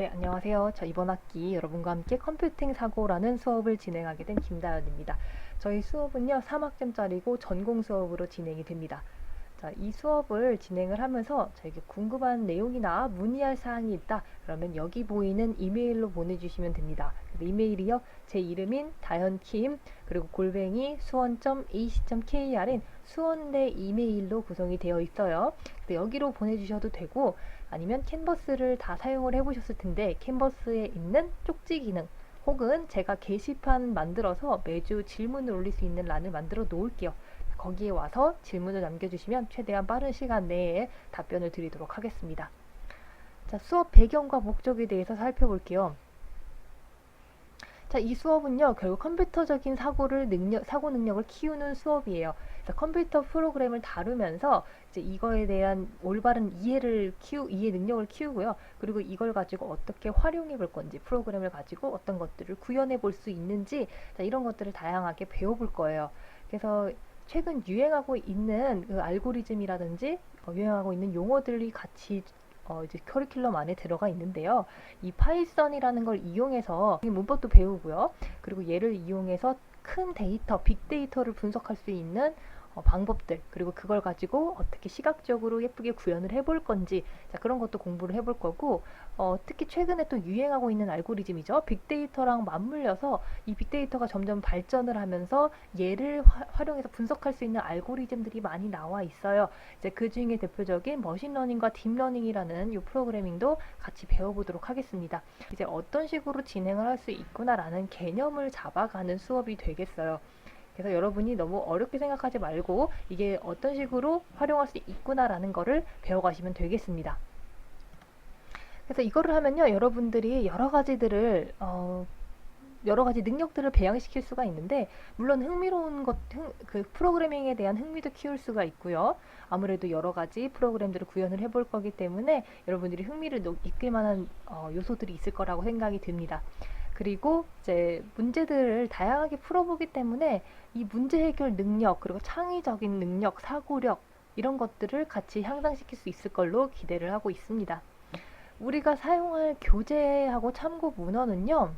네, 안녕하세요. 저 이번 학기 여러분과 함께 컴퓨팅 사고라는 수업을 진행하게 된 김다연입니다. 저희 수업은요, 3학점짜리고 전공 수업으로 진행이 됩니다. 자, 이 수업을 진행을 하면서 저에게 궁금한 내용이나 문의할 사항이 있다. 그러면 여기 보이는 이메일로 보내주시면 됩니다. 이메일이요, 제 이름인 다현킴 그리고 골뱅이 수원.ac.kr인 수원대 이메일로 구성이 되어 있어요. 여기로 보내주셔도 되고 아니면 캔버스를 다 사용을 해보셨을 텐데 캔버스에 있는 쪽지 기능 혹은 제가 게시판 만들어서 매주 질문을 올릴 수 있는 란을 만들어 놓을게요. 거기에 와서 질문을 남겨주시면 최대한 빠른 시간 내에 답변을 드리도록 하겠습니다. 자, 수업 배경과 목적에 대해서 살펴볼게요. 자, 이 수업은요, 결국 컴퓨터적인 사고 능력을 키우는 수업이에요. 그래서 컴퓨터 프로그램을 다루면서 이제 이거에 대한 올바른 이해 능력을 키우고요. 그리고 이걸 가지고 어떻게 활용해 볼 건지, 프로그램을 가지고 어떤 것들을 구현해 볼 수 있는지, 자, 이런 것들을 다양하게 배워볼 거예요. 그래서 최근 유행하고 있는 그 알고리즘이라든지 유행하고 있는 용어들이 같이 이제 커리큘럼 안에 들어가 있는데요. 이 파이썬이라는 걸 이용해서 문법도 배우고요. 그리고 얘를 이용해서 큰 데이터, 빅데이터를 분석할 수 있는 방법들, 그리고 그걸 가지고 어떻게 시각적으로 예쁘게 구현을 해볼 건지, 자, 그런 것도 공부를 해볼 거고, 특히 최근에 또 유행하고 있는 알고리즘이죠. 빅데이터랑 맞물려서 이 빅데이터가 점점 발전을 하면서 얘를 활용해서 분석할 수 있는 알고리즘들이 많이 나와 있어요. 이제 그 중에 대표적인 머신러닝과 딥러닝이라는 이 프로그래밍도 같이 배워보도록 하겠습니다. 이제 어떤 식으로 진행을 할 수 있구나라는 개념을 잡아가는 수업이 되겠어요. 그래서 여러분이 너무 어렵게 생각하지 말고 이게 어떤 식으로 활용할 수 있구나라는 거를 배워가시면 되겠습니다. 그래서 이거를 하면요, 여러분들이 여러 가지 능력들을 배양시킬 수가 있는데, 물론 그 프로그래밍에 대한 흥미도 키울 수가 있고요. 아무래도 여러 가지 프로그램들을 구현을 해볼 거기 때문에 여러분들이 흥미를 이끌 만한 요소들이 있을 거라고 생각이 듭니다. 그리고 이제 문제들을 다양하게 풀어보기 때문에 이 문제 해결 능력, 그리고 창의적인 능력, 사고력, 이런 것들을 같이 향상시킬 수 있을 걸로 기대를 하고 있습니다. 우리가 사용할 교재하고 참고 문헌은요,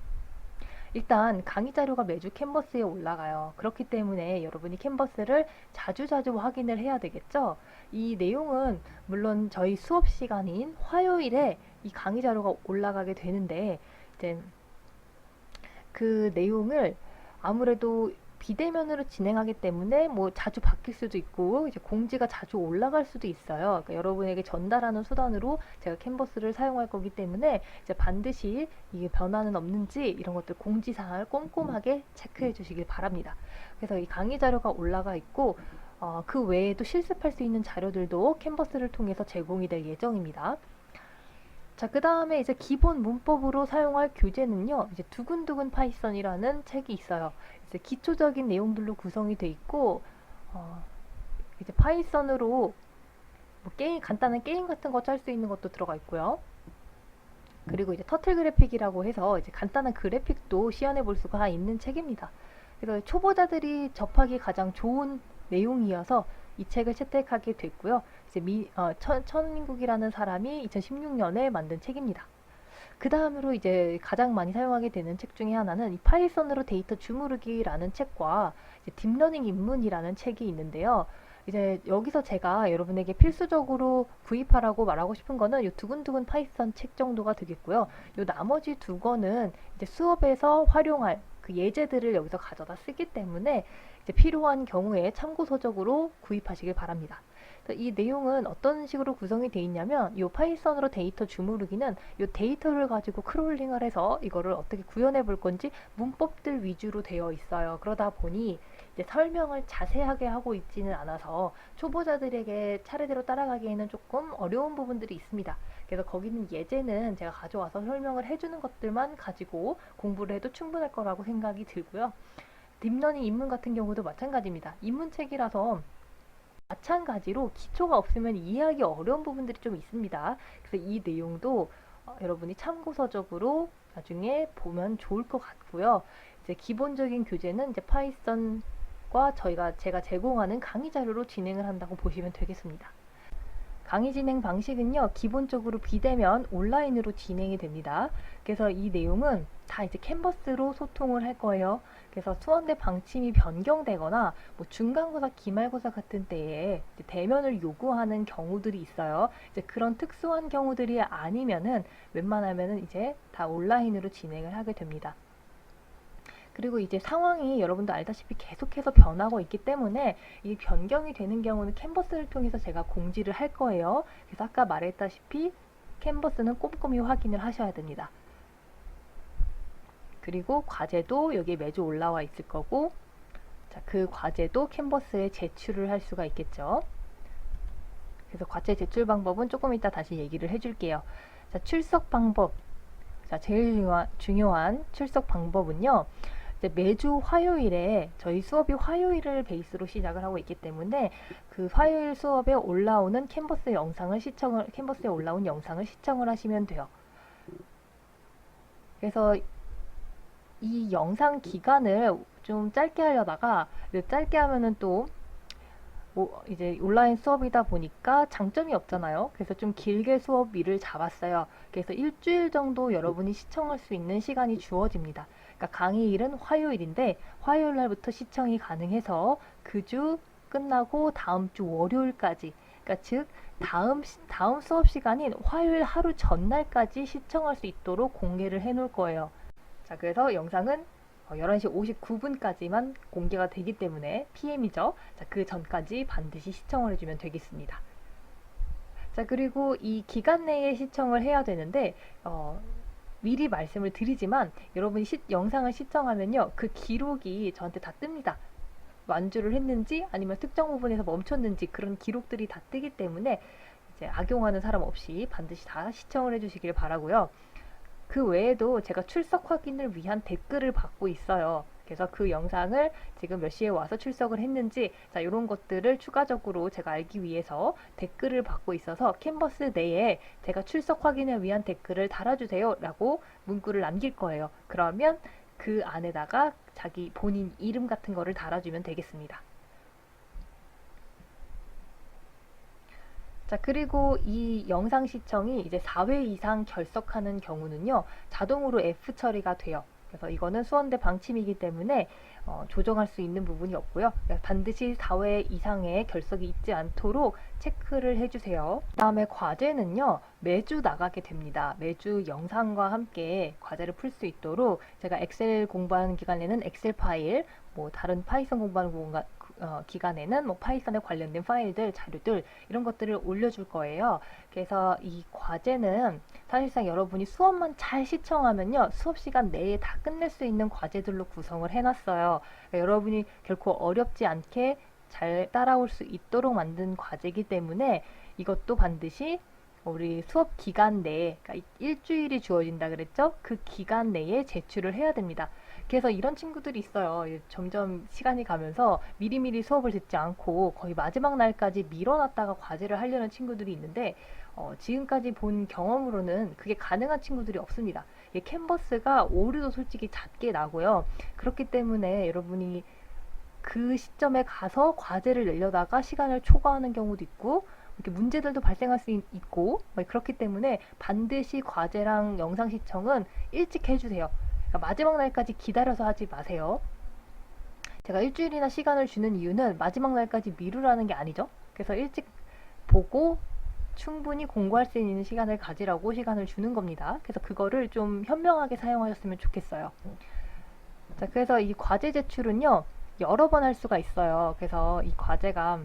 일단 강의 자료가 매주 캔버스에 올라가요. 그렇기 때문에 여러분이 캔버스를 자주자주 확인을 해야 되겠죠. 이 내용은 물론 저희 수업 시간인 화요일에 이 강의 자료가 올라가게 되는데, 이제 그 내용을 아무래도 비대면으로 진행하기 때문에 뭐 자주 바뀔 수도 있고 이제 공지가 자주 올라갈 수도 있어요. 그러니까 여러분에게 전달하는 수단으로 제가 캔버스를 사용할 거기 때문에 이제 반드시 이게 변화는 없는지 이런 것들 공지사항을 꼼꼼하게 체크해 주시길 바랍니다. 그래서 이 강의 자료가 올라가 있고 그 외에도 실습할 수 있는 자료들도 캔버스를 통해서 제공이 될 예정입니다. 자, 그 다음에 이제 기본 문법으로 사용할 교재는요, 이제 두근두근 파이썬이라는 책이 있어요. 이제 기초적인 내용들로 구성이 돼 있고, 이제 파이썬으로 뭐 간단한 게임 같은 거 짤 수 있는 것도 들어가 있고요. 그리고 이제 터틀 그래픽이라고 해서 이제 간단한 그래픽도 시연해 볼 수가 있는 책입니다. 그래서 초보자들이 접하기 가장 좋은 내용이어서 이 책을 채택하게 됐고요. 이제 천인국이라는 사람이 2016년에 만든 책입니다. 그 다음으로 이제 가장 많이 사용하게 되는 책 중에 하나는 이 파이썬으로 데이터 주무르기라는 책과 이제 딥러닝 입문이라는 책이 있는데요. 이제 여기서 제가 여러분에게 필수적으로 구입하라고 말하고 싶은 거는 이 두근두근 파이썬 책 정도가 되겠고요. 이 나머지 두 권은 이제 수업에서 활용할 그 예제들을 여기서 가져다 쓰기 때문에 이제 필요한 경우에 참고서적으로 구입하시길 바랍니다. 이 내용은 어떤 식으로 구성이 되어 있냐면 이 파이썬으로 데이터 주무르기는 이 데이터를 가지고 크롤링을 해서 이거를 어떻게 구현해 볼 건지 문법들 위주로 되어 있어요. 그러다 보니 이제 설명을 자세하게 하고 있지는 않아서 초보자들에게 차례대로 따라가기에는 조금 어려운 부분들이 있습니다. 그래서 거기는 예제는 제가 가져와서 설명을 해주는 것들만 가지고 공부를 해도 충분할 거라고 생각이 들고요. 딥러닝 입문 같은 경우도 마찬가지입니다. 입문책이라서 마찬가지로 기초가 없으면 이해하기 어려운 부분들이 좀 있습니다. 그래서 이 내용도 여러분이 참고서적으로 나중에 보면 좋을 것 같고요. 이제 기본적인 교재는 이제 파이썬과 제가 제공하는 강의 자료로 진행을 한다고 보시면 되겠습니다. 강의 진행 방식은요, 기본적으로 비대면 온라인으로 진행이 됩니다. 그래서 이 내용은 다 이제 캔버스로 소통을 할 거예요. 그래서 수험대 방침이 변경되거나 뭐 중간고사, 기말고사 같은 때에 이제 대면을 요구하는 경우들이 있어요. 이제 그런 특수한 경우들이 아니면은 웬만하면은 이제 다 온라인으로 진행을 하게 됩니다. 그리고 이제 상황이 여러분도 알다시피 계속해서 변하고 있기 때문에 이 변경이 되는 경우는 캔버스를 통해서 제가 공지를 할 거예요. 그래서 아까 말했다시피 캔버스는 꼼꼼히 확인을 하셔야 됩니다. 그리고 과제도 여기에 매주 올라와 있을 거고, 자, 그 과제도 캔버스에 제출을 할 수가 있겠죠. 그래서 과제 제출 방법은 조금 이따 다시 얘기를 해줄게요. 자, 출석 방법. 자, 제일 중요한 출석 방법은요. 이제 매주 화요일에 저희 수업이 화요일을 베이스로 시작을 하고 있기 때문에 그 화요일 수업에 올라오는 캔버스에 올라온 영상을 시청을 하시면 돼요. 그래서 이 영상 기간을 좀 짧게 하려다가 짧게 하면은 또 뭐 이제 온라인 수업이다 보니까 장점이 없잖아요. 그래서 좀 길게 수업일을 잡았어요. 그래서 일주일 정도 여러분이 시청할 수 있는 시간이 주어집니다. 그러니까 강의일은 화요일인데 화요일 날부터 시청이 가능해서 그 주 끝나고 다음 주 월요일까지, 그러니까 즉 다음 수업 시간인 화요일 하루 전날까지 시청할 수 있도록 공개를 해 놓을 거예요. 자, 그래서 영상은 11시 59분까지만 공개가 되기 때문에 PM이죠. 자, 그 전까지 반드시 시청을 해주면 되겠습니다. 자, 그리고 이 기간 내에 시청을 해야 되는데 미리 말씀을 드리지만 여러분이 영상을 시청하면요, 그 기록이 저한테 다 뜹니다. 완주를 했는지 아니면 특정 부분에서 멈췄는지 그런 기록들이 다 뜨기 때문에 이제 악용하는 사람 없이 반드시 다 시청을 해주시길 바라고요. 그 외에도 제가 출석 확인을 위한 댓글을 받고 있어요. 그래서 그 영상을 지금 몇 시에 와서 출석을 했는지, 자, 이런 것들을 추가적으로 제가 알기 위해서 댓글을 받고 있어서 캔버스 내에 제가 출석 확인을 위한 댓글을 달아주세요 라고 문구를 남길 거예요. 그러면 그 안에다가 자기 본인 이름 같은 거를 달아주면 되겠습니다. 자, 그리고 이 영상 시청이 이제 4회 이상 결석하는 경우는요, 자동으로 F 처리가 돼요. 그래서 이거는 수험대 방침이기 때문에 조정할 수 있는 부분이 없고요. 반드시 4회 이상의 결석이 있지 않도록 체크를 해주세요. 그 다음에 과제는요, 매주 나가게 됩니다. 매주 영상과 함께 과제를 풀 수 있도록 제가 엑셀 공부하는 기간에는 엑셀 파일, 뭐 다른 파이썬 공부하는 기간에는 뭐 파이썬에 관련된 파일들, 자료들 이런 것들을 올려줄 거예요. 그래서 이 과제는 사실상 여러분이 수업만 잘 시청하면요, 수업 시간 내에 다 끝낼 수 있는 과제들로 구성을 해놨어요. 그러니까 여러분이 결코 어렵지 않게 잘 따라올 수 있도록 만든 과제이기 때문에 이것도 반드시 우리 수업 기간 내에, 그러니까 일주일이 주어진다 그랬죠? 그 기간 내에 제출을 해야 됩니다. 그래서 이런 친구들이 있어요. 점점 시간이 가면서 미리미리 수업을 듣지 않고 거의 마지막 날까지 밀어놨다가 과제를 하려는 친구들이 있는데 지금까지 본 경험으로는 그게 가능한 친구들이 없습니다. 캔버스가 오류도 솔직히 잦게 나고요. 그렇기 때문에 여러분이 그 시점에 가서 과제를 내려다가 시간을 초과하는 경우도 있고 이렇게 문제들도 발생할 수 있고 그렇기 때문에 반드시 과제랑 영상 시청은 일찍 해주세요. 그러니까 마지막 날까지 기다려서 하지 마세요. 제가 일주일이나 시간을 주는 이유는 마지막 날까지 미루라는 게 아니죠. 그래서 일찍 보고 충분히 공부할 수 있는 시간을 가지라고 시간을 주는 겁니다. 그래서 그거를 좀 현명하게 사용하셨으면 좋겠어요. 자, 그래서 이 과제 제출은요, 여러 번 할 수가 있어요. 그래서 이 과제가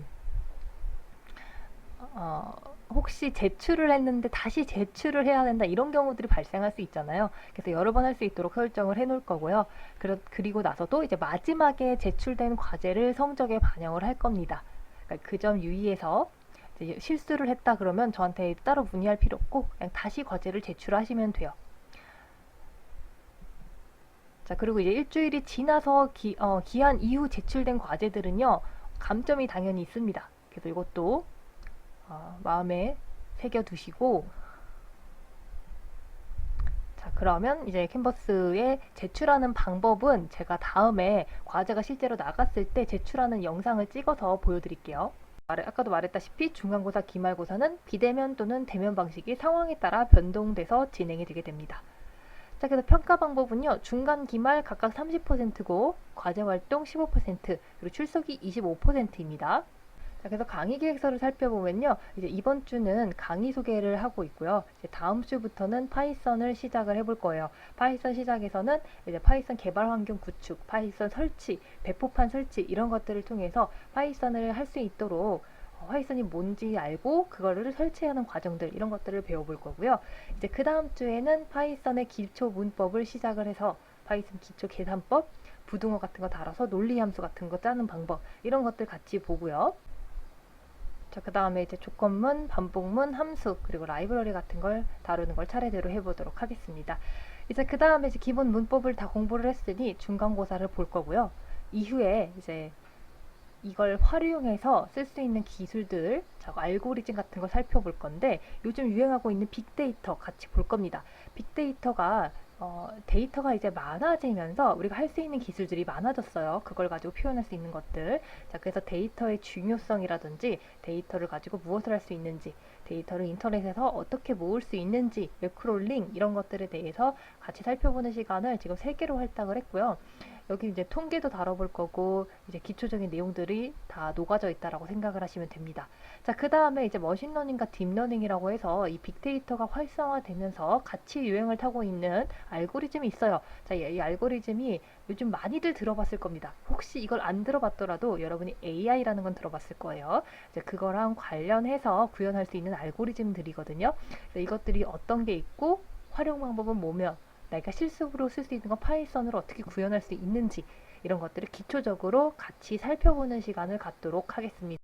혹시 제출을 했는데 다시 제출을 해야 된다 이런 경우들이 발생할 수 있잖아요. 그래서 여러 번 할 수 있도록 설정을 해 놓을 거고요. 그리고 나서도 이제 마지막에 제출된 과제를 성적에 반영을 할 겁니다. 그러니까 그 점 유의해서 이제 실수를 했다 그러면 저한테 따로 문의할 필요 없고 그냥 다시 과제를 제출하시면 돼요. 자, 그리고 이제 일주일이 지나서 기한 이후 제출된 과제들은요, 감점이 당연히 있습니다. 그래서 이것도 마음에 새겨두시고, 자, 그러면 이제 캔버스에 제출하는 방법은 제가 다음에 과제가 실제로 나갔을 때 제출하는 영상을 찍어서 보여드릴게요. 아까도 말했다시피 중간고사, 기말고사는 비대면 또는 대면 방식이 상황에 따라 변동돼서 진행이 되게 됩니다. 자, 그래서 평가 방법은요. 중간, 기말 각각 30%고 과제활동 15%, 그리고 출석이 25%입니다. 자, 그래서 강의 계획서를 살펴보면요. 이제 이번 주는 강의 소개를 하고 있고요. 이제 다음 주부터는 파이썬을 시작을 해볼 거예요. 파이썬 시작에서는 이제 파이썬 개발 환경 구축, 파이썬 설치, 배포판 설치 이런 것들을 통해서 파이썬을 할 수 있도록 파이썬이 뭔지 알고 그거를 설치하는 과정들 이런 것들을 배워볼 거고요. 이제 그 다음 주에는 파이썬의 기초 문법을 시작을 해서 파이썬 기초 계산법, 부등호 같은 거 달아서 논리 함수 같은 거 짜는 방법 이런 것들 같이 보고요. 자, 그 다음에 이제 조건문, 반복문, 함수, 그리고 라이브러리 같은 걸 다루는 걸 차례대로 해보도록 하겠습니다. 이제 그 다음에 이제 기본 문법을 다 공부를 했으니 중간고사를 볼 거고요. 이후에 이제 이걸 활용해서 쓸 수 있는 기술들, 자, 알고리즘 같은 걸 살펴볼 건데 요즘 유행하고 있는 빅데이터 같이 볼 겁니다. 빅데이터가 데이터가 이제 많아지면서 우리가 할 수 있는 기술들이 많아졌어요. 그걸 가지고 표현할 수 있는 것들. 자, 그래서 데이터의 중요성이라든지 데이터를 가지고 무엇을 할 수 있는지, 데이터를 인터넷에서 어떻게 모을 수 있는지, 웹크롤링 이런 것들에 대해서 같이 살펴보는 시간을 지금 3개로 할당을 했고요. 여기 이제 통계도 다뤄볼 거고 이제 기초적인 내용들이 다 녹아져 있다라고 생각을 하시면 됩니다. 자, 그 다음에 이제 머신러닝과 딥러닝이라고 해서 이 빅데이터가 활성화되면서 같이 유행을 타고 있는 알고리즘이 있어요. 자, 이 알고리즘이 요즘 많이들 들어봤을 겁니다. 혹시 이걸 안 들어봤더라도 여러분이 AI라는 건 들어봤을 거예요. 이제 그거랑 관련해서 구현할 수 있는 알고리즘들이거든요. 이것들이 어떤 게 있고 활용 방법은 뭐며 내가 실습으로 쓸 수 있는 건 파이썬으로 어떻게 구현할 수 있는지 이런 것들을 기초적으로 같이 살펴보는 시간을 갖도록 하겠습니다.